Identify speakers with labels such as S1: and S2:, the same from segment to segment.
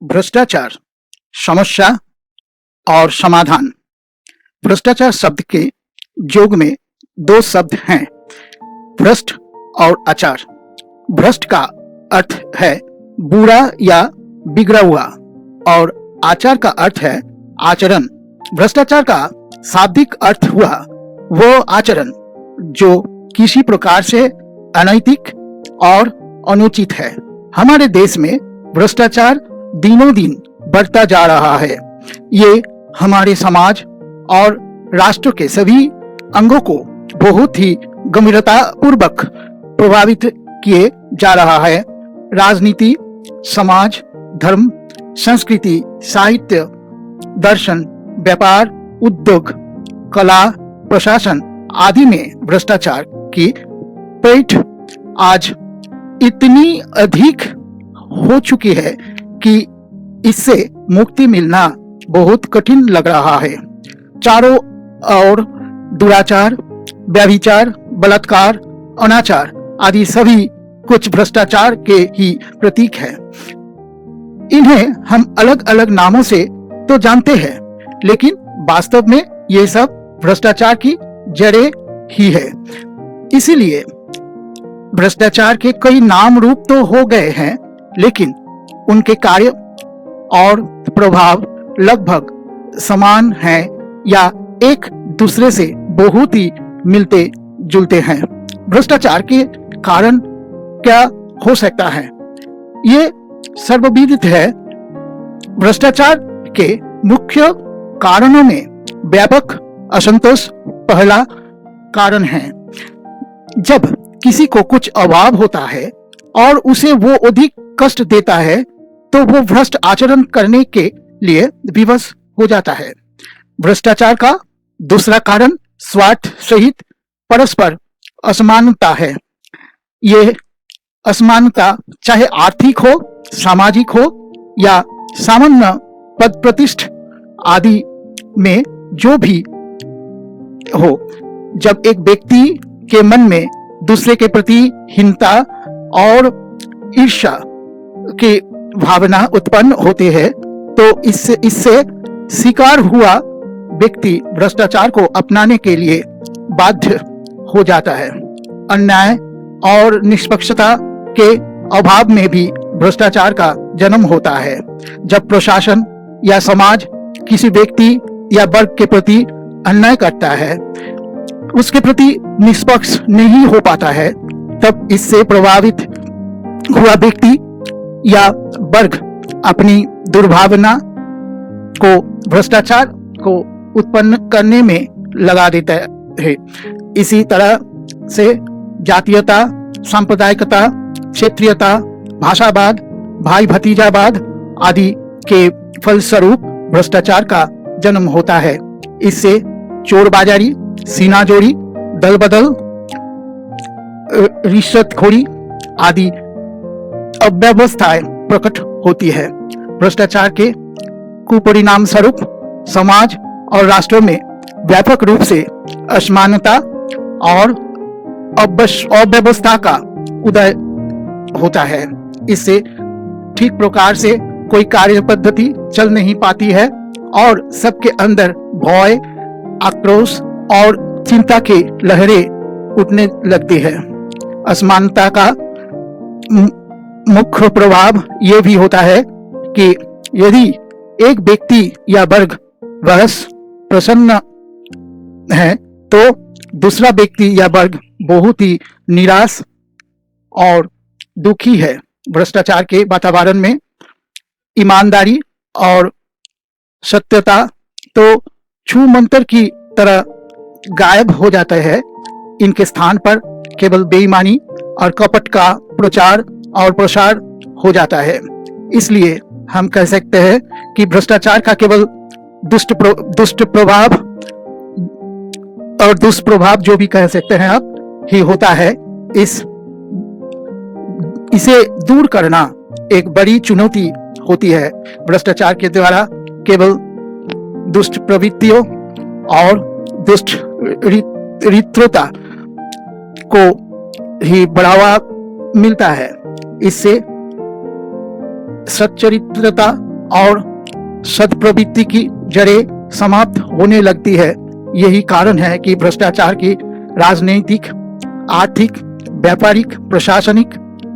S1: भ्रष्टाचार, समस्या और समाधान। भ्रष्टाचार शब्द के योग में दो शब्द हैं, भ्रष्ट और आचार। भ्रष्ट का अर्थ है बुरा या बिगड़ा हुआ और आचार का अर्थ है आचरण। भ्रष्टाचार का शाब्दिक अर्थ हुआ वो आचरण जो किसी प्रकार से अनैतिक और अनुचित है। हमारे देश में भ्रष्टाचार दिनों दिन बढ़ता जा रहा है। ये हमारे समाज और राष्ट्र के सभी अंगों को बहुत ही गंभीरता पूर्वक प्रभावित किए जा रहा है। राजनीति, समाज, धर्म, संस्कृति, साहित्य, दर्शन, व्यापार, उद्योग, कला, प्रशासन आदि में भ्रष्टाचार की पैठ आज इतनी अधिक हो चुकी है कि इससे मुक्ति मिलना बहुत कठिन लग रहा है। चारों ओर दुराचार, व्यभिचार, बलात्कार, अनाचार आदि सभी कुछ भ्रष्टाचार के ही प्रतीक हैं। इन्हें हम अलग अलग नामों से तो जानते हैं, लेकिन वास्तव में ये सब भ्रष्टाचार की जड़ें ही है। इसीलिए भ्रष्टाचार के कई नाम रूप तो हो गए हैं, लेकिन उनके कार्य और प्रभाव लगभग समान हैं या एक दूसरे से बहुत ही मिलते जुलते हैं। भ्रष्टाचार के कारण क्या हो सकता है, ये सर्वविदित है। भ्रष्टाचार के मुख्य कारणों में व्यापक असंतोष पहला कारण है। जब किसी को कुछ अभाव होता है और उसे वो अधिक कष्ट देता है तो वो भ्रष्ट आचरण करने के लिए विवश हो जाता है। भ्रष्टाचार का दूसरा कारण स्वार्थ सहित परस्पर असमानता है। ये असमानता चाहे आर्थिक हो, सामाजिक हो या सामान्य पद प्रतिष्ठा आदि में जो भी हो, जब एक व्यक्ति के मन में दूसरे के प्रति हीनता और ईर्ष्या की भावना उत्पन्न होती है तो इससे शिकार हुआ व्यक्ति भ्रष्टाचार को अपनाने के लिए बाध्य हो जाता है। अन्याय और निष्पक्षता के अभाव में भी भ्रष्टाचार का जन्म होता है। जब प्रशासन या समाज किसी व्यक्ति या वर्ग के प्रति अन्याय करता है, उसके प्रति निष्पक्ष नहीं हो पाता है, तब इससे प्रभावित हुआ व्यक्ति या वर्ग अपनी दुर्भावना को भ्रष्टाचार को उत्पन्न करने में लगा देता है। इसी तरह से जातीयता, सांप्रदायिकता, क्षेत्रीयता, भाषावाद, भाई भतीजावाद आदि के फलस्वरूप भ्रष्टाचार का जन्म होता है। इससे चोरबाजारी, सीनाजोरी, दल बदल, रिश्वतखोरी आदि अव्यवस्थाएं प्रकट होती है। भ्रष्टाचार के कुपरिणाम स्वरूप समाज और राष्ट्रों में व्यापक रूप से असमानता और अव्यवस्था का उदय होता है। इससे ठीक प्रकार से कोई कार्य पद्धति चल नहीं पाती है और सबके अंदर भय, आक्रोश और चिंता की लहरें उठने लगती है। असमानता का मुख्य प्रभाव यह भी होता है कि यदि एक व्यक्ति या वर्ग बस प्रसन्न है तो दूसरा व्यक्ति या वर्ग बहुत ही निराश और दुखी है। भ्रष्टाचार के वातावरण में ईमानदारी और सत्यता तो छूमंतर की तरह गायब हो जाता है। इनके स्थान पर केवल बेईमानी और कपट का प्रचार और प्रसार हो जाता है। इसलिए हम कह सकते हैं कि भ्रष्टाचार का केवल दुष्ट प्रभाव और दुष्प्रभाव जो भी कह सकते हैं आप ही होता है। इसे दूर करना एक बड़ी चुनौती होती है। भ्रष्टाचार के द्वारा केवल दुष्ट प्रवृत्तियों और दुष्ट रिक्तता को ही बढ़ावा मिलता है। इससे सच्चरित्रता और सद्प्रवृत्ति की जड़ें समाप्त होने लगती है। यही कारण है कि भ्रष्टाचार की राजनीतिक, आर्थिक, व्यापारिक, प्रशासनिक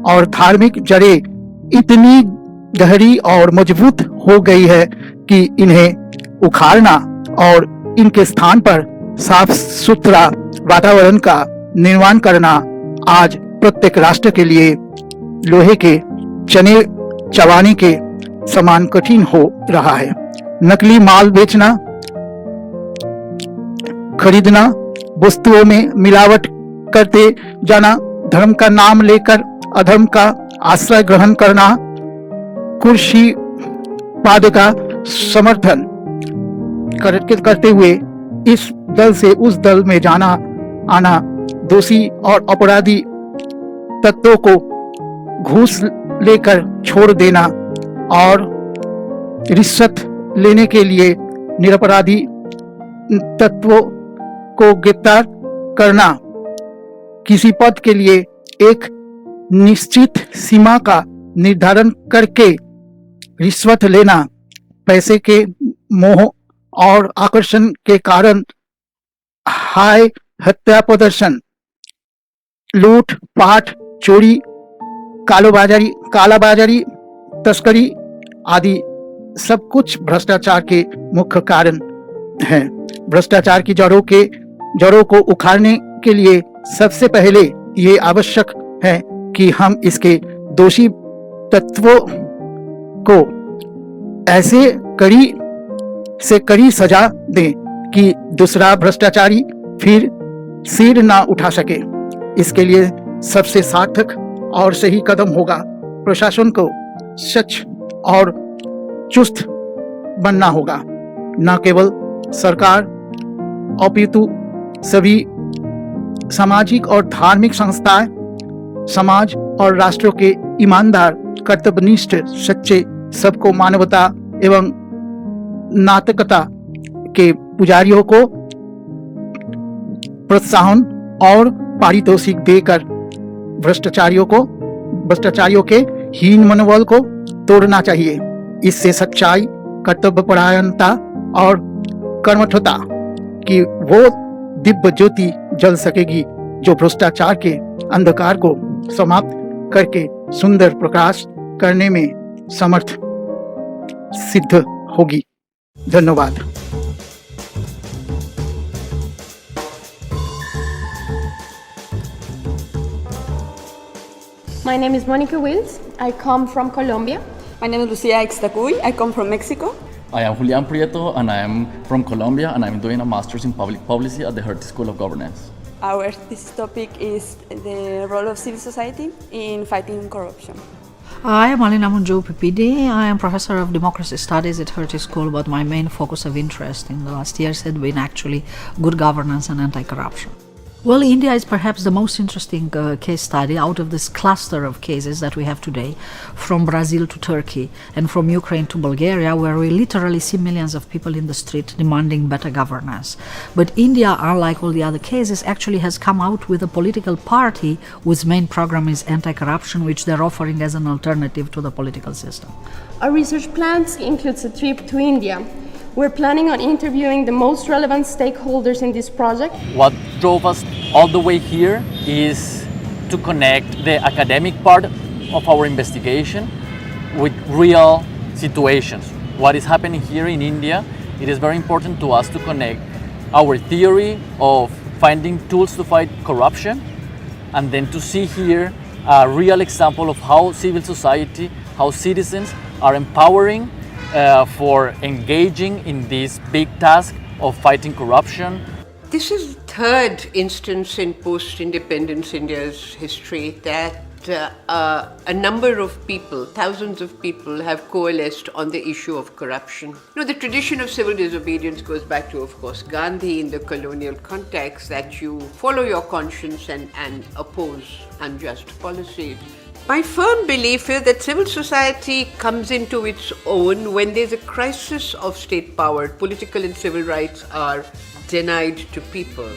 S1: और धार्मिक जड़ें इतनी गहरी और मजबूत हो गई है कि इन्हें उखाड़ना और इनके स्थान पर साफ सुथरा वातावरण का निर्माण करना आज प्रत्येक राष्ट्र के लिए लोहे के चने चबाने के समान कठिन हो रहा है। नकली माल बेचना, खरीदना, वस्तुओं में मिलावट करते जाना, धर्म का नाम लेकर अधर्म का आश्रय ग्रहण करना, कुर्सी पाद का समर्थन करते हुए इस दल से उस दल में जाना आना, दोषी और अपराधी तत्वों को घूस लेकर छोड़ देना और रिश्वत लेने के लिए निरपराधी तत्वों को गिरफ्तार करना, किसी पद के लिए एक निश्चित सीमा का निर्धारण करके रिश्वत लेना, पैसे के मोह और आकर्षण के कारण हाय हत्या प्रदर्शन, लूट पाट, चोरी, कालाबाजारी, तस्करी आदि सब कुछ भ्रष्टाचार के मुख्य कारण हैं। भ्रष्टाचार की जड़ों को उखाड़ने के लिए सबसे पहले ये आवश्यक है कि हम इसके दोषी तत्वों को ऐसे कड़ी सजा दें कि दूसरा भ्रष्टाचारी फिर सिर ना उठा सके। इसके लिए सबसे सार्थक और सही कदम होगा प्रशासन को सच और चुस्त बनना होगा। न केवल सरकार अपितु सभी सामाजिक और धार्मिक संस्थाएं, समाज और राष्ट्रों के ईमानदार, कर्तव्यनिष्ठ, सच्चे, सबको मानवता एवं नाटकता के पुजारियों को प्रोत्साहन और पारितोषिक देकर भ्रष्टाचारियों के हीन मनोबल को तोड़ना चाहिए। इससे सच्चाई, कर्तव्यपरायणता और कर्मठता की वो दिव्य ज्योति जल सकेगी जो भ्रष्टाचार के अंधकार को समाप्त करके सुंदर प्रकाश करने में समर्थ सिद्ध होगी। धन्यवाद।
S2: My name is Monica Wills. I come from Colombia.
S3: My name is Lucia Ixtacuy. I come from Mexico.
S4: I am Julian Prieto and I am from Colombia and I am doing a master's in public policy at the Hertie School of Governance.
S3: Our thesis topic is the role of civil society in fighting corruption.
S5: I am Alina Munjo Pipidi. I am professor of democracy studies at Hertie School, but my main focus of interest in the last years had been actually good governance and anti-corruption. Well, India is perhaps the most interesting case study out of this cluster of cases that we have today, from Brazil to Turkey and from Ukraine to Bulgaria, where we literally see millions of people in the street demanding better governance. But India, unlike all the other cases, actually has come out with a political party whose main program is anti-corruption, which they're offering as an alternative to the political system.
S2: Our research plans includes a trip to India. We're planning on interviewing the most relevant stakeholders in this project.
S4: What drove us all the way here is to connect the academic part of our investigation with real situations. What is happening here in India, it is very important to us to connect our theory of finding tools to fight corruption and then to see here a real example of how civil society, how citizens are empowering for engaging in this big task of fighting corruption.
S6: This is the third instance in post-independence India's history that a number of people, thousands of people, have coalesced on the issue of corruption. You know, the tradition of civil disobedience goes back to, of course, Gandhi in the colonial context, that you follow your conscience and oppose unjust policies. My firm belief is that civil society comes into its own when there's a crisis of state power. Political and civil rights are denied to people.